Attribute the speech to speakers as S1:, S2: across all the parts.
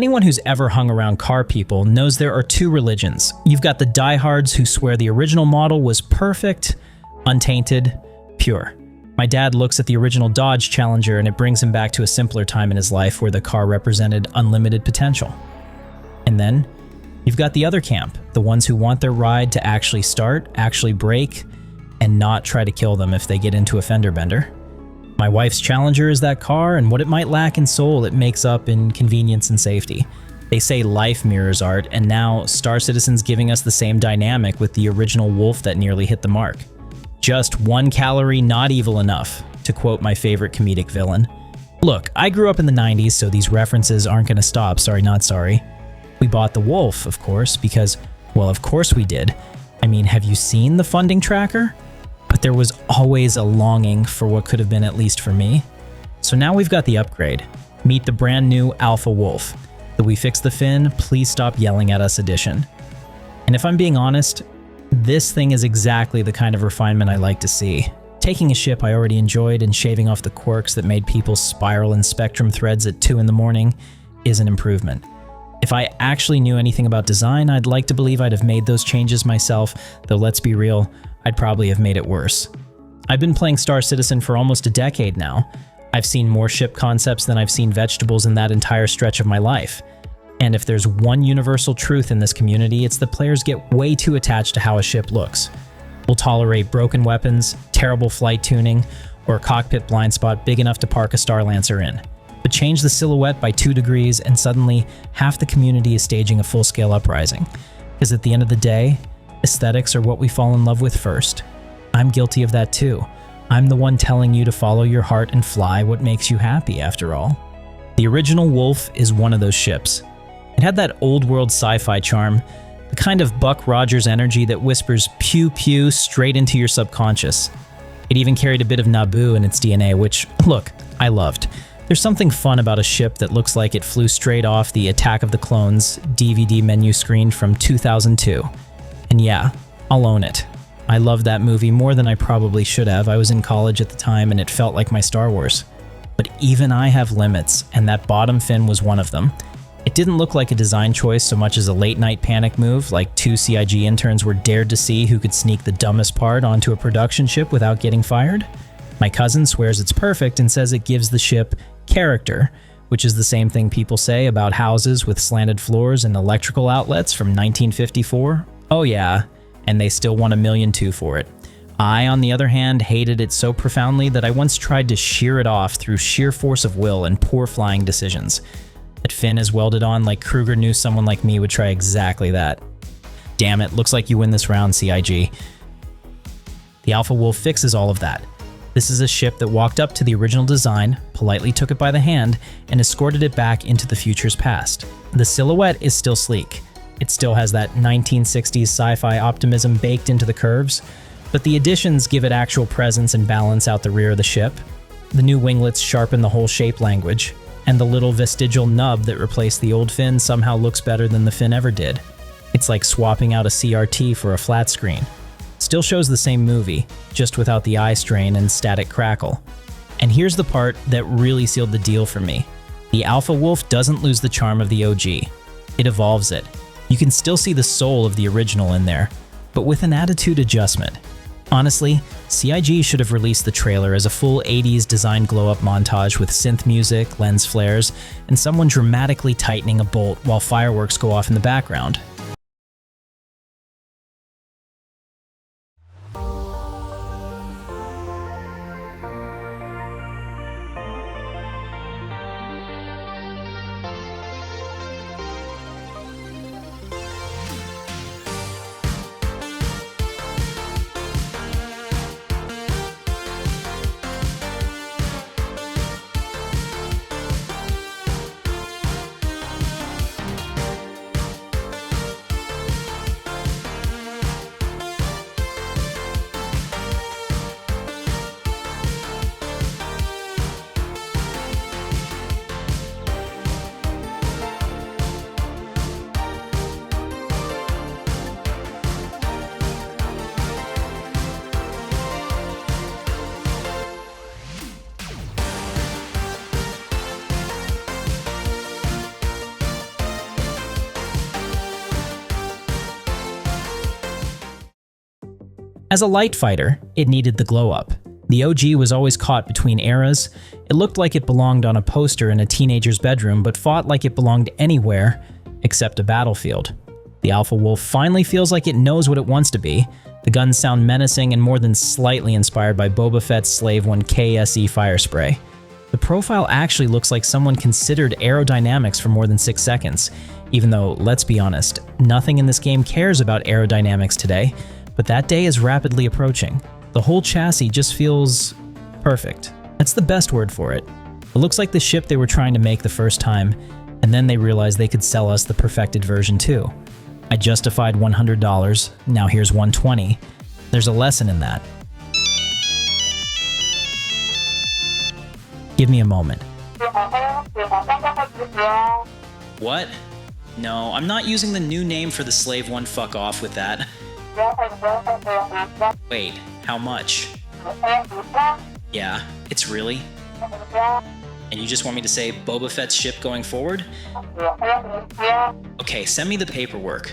S1: Anyone who's ever hung around car people knows there are two religions. You've got the diehards who swear the original model was perfect, untainted, pure. My dad looks at the original Dodge Challenger and it brings him back to a simpler time in his life where the car represented unlimited potential. And then, you've got the other camp, the ones who want their ride to actually start, actually brake, and not try to kill them if they get into a fender bender. My wife's Challenger is that car, and what it might lack in soul, it makes up in convenience and safety. They say life mirrors art, and now Star Citizen's giving us the same dynamic with the original Wolf that nearly hit the mark. Just 1 calorie not evil enough, to quote my favorite comedic villain. Look, I grew up in the 90s, so these references aren't gonna stop, sorry not sorry. We bought the Wolf, of course, because, well, of course we did. I mean, have you seen the funding tracker? But there was always a longing for what could have been at least for me. So now we've got the upgrade. Meet the brand new Alpha Wolf, the We Fix the Fin, Please Stop Yelling at Us edition. And if I'm being honest, this thing is exactly the kind of refinement I like to see. Taking a ship I already enjoyed and shaving off the quirks that made people spiral in Spectrum threads at 2 in the morning is an improvement. If I actually knew anything about design, I'd like to believe I'd have made those changes myself, though let's be real, I'd probably have made it worse. I've been playing Star Citizen for almost a decade now. I've seen more ship concepts than I've seen vegetables in that entire stretch of my life. And if there's one universal truth in this community, it's that players get way too attached to how a ship looks. We'll tolerate broken weapons, terrible flight tuning, or a cockpit blind spot big enough to park a Star Lancer in. But change the silhouette by 2 degrees and suddenly half the community is staging a full-scale uprising. Because at the end of the day, aesthetics are what we fall in love with first. I'm guilty of that too. I'm the one telling you to follow your heart and fly what makes you happy, after all. The original Wolf is one of those ships. It had that old-world sci-fi charm, the kind of Buck Rogers energy that whispers pew-pew straight into your subconscious. It even carried a bit of Naboo in its DNA, which, look, I loved. There's something fun about a ship that looks like it flew straight off the Attack of the Clones DVD menu screen from 2002. And yeah, I'll own it. I loved that movie more than I probably should have. I was in college at the time and it felt like my Star Wars. But even I have limits, and that bottom fin was one of them. It didn't look like a design choice so much as a late-night panic move, like 2 CIG interns were dared to see who could sneak the dumbest part onto a production ship without getting fired. My cousin swears it's perfect and says it gives the ship character, which is the same thing people say about houses with slanted floors and electrical outlets from 1954. Oh yeah, and they still want $1.2 million for it. I, on the other hand, hated it so profoundly that I once tried to shear it off through sheer force of will and poor flying decisions. That fin is welded on like Kruger knew someone like me would try exactly that. Damn it, looks like you win this round, CIG. The Alpha Wolf fixes all of that. This is a ship that walked up to the original design, politely took it by the hand, and escorted it back into the future's past. The silhouette is still sleek. It still has that 1960s sci-fi optimism baked into the curves, but the additions give it actual presence and balance out the rear of the ship. The new winglets sharpen the whole shape language, and the little vestigial nub that replaced the old fin somehow looks better than the fin ever did. It's like swapping out a CRT for a flat screen. Still shows the same movie, just without the eye strain and static crackle. And here's the part that really sealed the deal for me. The Alpha Wolf doesn't lose the charm of the OG. It evolves it. You can still see the soul of the original in there, but with an attitude adjustment. Honestly, CIG should have released the trailer as a full 80s design glow-up montage with synth music, lens flares, and someone dramatically tightening a bolt while fireworks go off in the background. As a light fighter, it needed the glow up. The OG was always caught between eras. It looked like it belonged on a poster in a teenager's bedroom, but fought like it belonged anywhere except a battlefield. The Alpha Wolf finally feels like it knows what it wants to be. The guns sound menacing and more than slightly inspired by Boba Fett's Slave 1 KSE fire spray. The profile actually looks like someone considered aerodynamics for more than 6 seconds, even though, let's be honest, nothing in this game cares about aerodynamics today, but that day is rapidly approaching. The whole chassis just feels perfect. That's the best word for it. It looks like the ship they were trying to make the first time, and then they realized they could sell us the perfected version too. I justified $100, now here's $120. There's a lesson in that. Give me a moment. What? No, I'm not using the new name for the Slave 1, fuck off with that. Wait, how much? Yeah, it's really? And you just want me to say Boba Fett's ship going forward? Okay, send me the paperwork.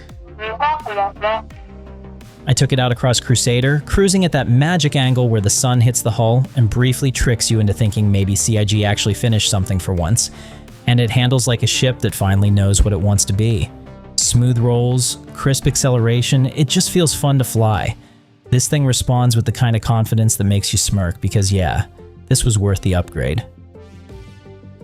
S1: I took it out across Crusader, cruising at that magic angle where the sun hits the hull and briefly tricks you into thinking maybe CIG actually finished something for once. And it handles like a ship that finally knows what it wants to be. Smooth rolls, crisp acceleration, it just feels fun to fly. This thing responds with the kind of confidence that makes you smirk because yeah, this was worth the upgrade.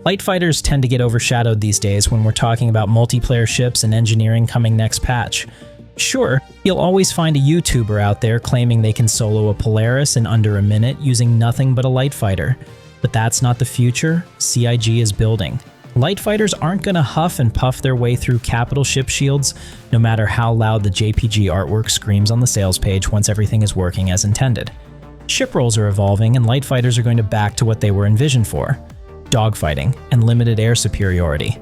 S1: Light fighters tend to get overshadowed these days when we're talking about multiplayer ships and engineering coming next patch. Sure, you'll always find a YouTuber out there claiming they can solo a Polaris in under a minute using nothing but a light fighter. But that's not the future CIG is building. Light fighters aren't going to huff and puff their way through capital ship shields, no matter how loud the JPG artwork screams on the sales page once everything is working as intended. Ship roles are evolving and light fighters are going to back to what they were envisioned for: dogfighting and limited air superiority.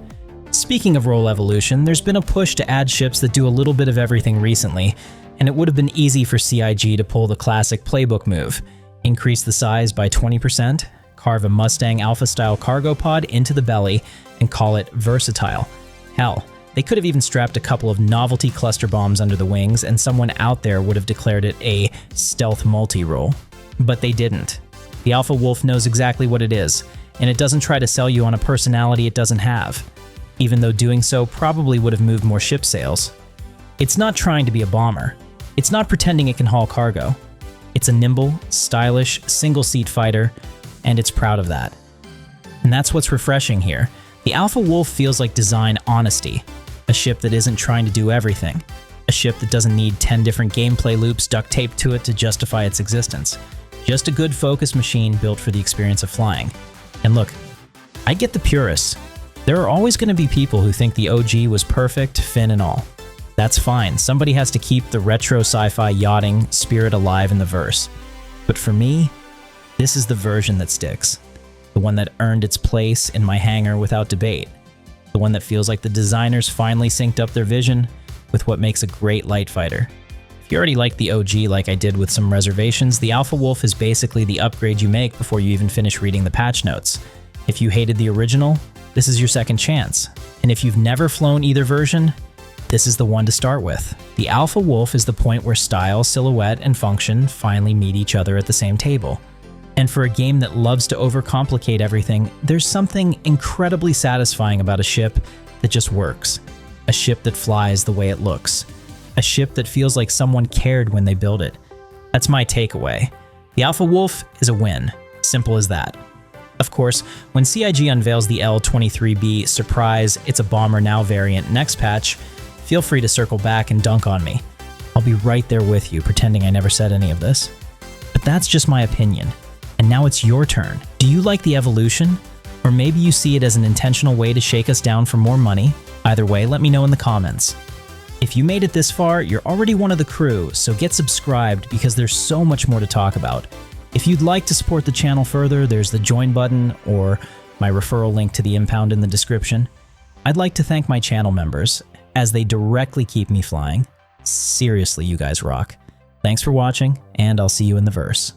S1: Speaking of role evolution, there's been a push to add ships that do a little bit of everything recently, and it would have been easy for CIG to pull the classic playbook move: increase the size by 20%, carve a Mustang Alpha-style cargo pod into the belly, and call it versatile. Hell, they could have even strapped a couple of novelty cluster bombs under the wings and someone out there would have declared it a stealth multi-role. But they didn't. The Alpha Wolf knows exactly what it is, and it doesn't try to sell you on a personality it doesn't have, even though doing so probably would have moved more ship sales. It's not trying to be a bomber. It's not pretending it can haul cargo. It's a nimble, stylish, single-seat fighter, and it's proud of that. And that's what's refreshing here. The Alpha Wolf feels like design honesty, a ship that isn't trying to do everything, a ship that doesn't need 10 different gameplay loops duct taped to it to justify its existence. Just a good focus machine built for the experience of flying. And look, I get the purists. There are always going to be people who think the OG was perfect, fin and all. That's fine, somebody has to keep the retro sci-fi yachting spirit alive in the verse. But for me, this is the version that sticks. The one that earned its place in my hangar without debate. The one that feels like the designers finally synced up their vision with what makes a great light fighter. If you already like the OG like I did with some reservations, the Alpha Wolf is basically the upgrade you make before you even finish reading the patch notes. If you hated the original, this is your second chance. And if you've never flown either version, this is the one to start with. The Alpha Wolf is the point where style, silhouette, and function finally meet each other at the same table. And for a game that loves to overcomplicate everything, there's something incredibly satisfying about a ship that just works. A ship that flies the way it looks. A ship that feels like someone cared when they built it. That's my takeaway. The Alpha Wolf is a win. Simple as that. Of course, when CIG unveils the L-22B surprise It's a Bomber Now variant next patch, feel free to circle back and dunk on me. I'll be right there with you, pretending I never said any of this. But that's just my opinion. And now it's your turn. Do you like the evolution? Or maybe you see it as an intentional way to shake us down for more money? Either way, let me know in the comments. If you made it this far, you're already one of the crew, so get subscribed because there's so much more to talk about. If you'd like to support the channel further, there's the join button or my referral link to the Impound in the description. I'd like to thank my channel members, as they directly keep me flying. Seriously, you guys rock. Thanks for watching, and I'll see you in the verse.